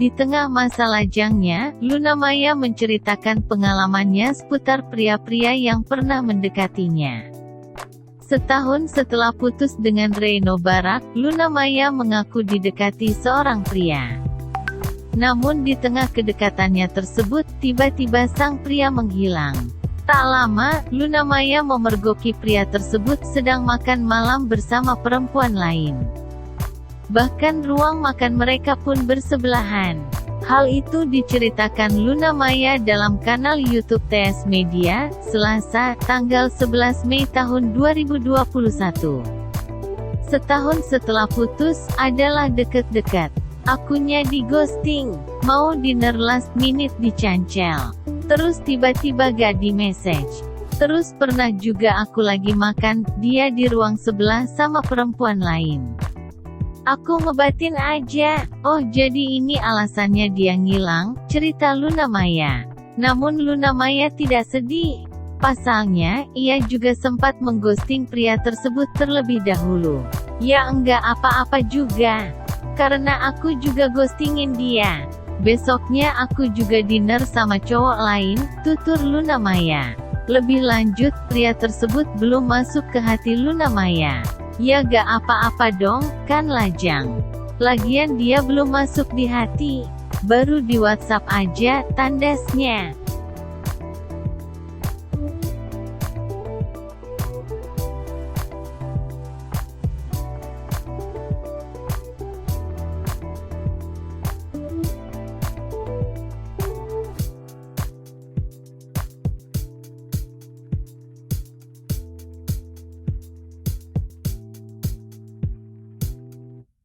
Di tengah masa lajangnya, Luna Maya menceritakan pengalamannya seputar pria-pria yang pernah mendekatinya. Setahun setelah putus dengan Reno Barak, Luna Maya mengaku didekati seorang pria. Namun di tengah kedekatannya tersebut, tiba-tiba sang pria menghilang. Tak lama, Luna Maya memergoki pria tersebut sedang makan malam bersama perempuan lain. Bahkan ruang makan mereka pun bersebelahan. Hal itu diceritakan Luna Maya dalam kanal YouTube TS Media, Selasa, tanggal 11 Mei tahun 2021. Setahun setelah putus, adalah deket-deket. Akunnya di ghosting, mau dinner last minute dicancel. Terus tiba-tiba gak di message. Terus pernah juga aku lagi makan, dia di ruang sebelah sama perempuan lain. Aku ngebatin aja, oh jadi ini alasannya dia ngilang, cerita Luna Maya. Namun Luna Maya tidak sedih. Pasalnya, ia juga sempat mengghosting pria tersebut terlebih dahulu. Ya enggak apa-apa juga. Karena aku juga ghostingin dia. Besoknya aku juga dinner sama cowok lain, tutur Luna Maya. Lebih lanjut, pria tersebut belum masuk ke hati Luna Maya. Ya gak apa-apa dong, kan lajang. Lagian dia belum masuk di hati. Baru di WhatsApp aja, tandasnya.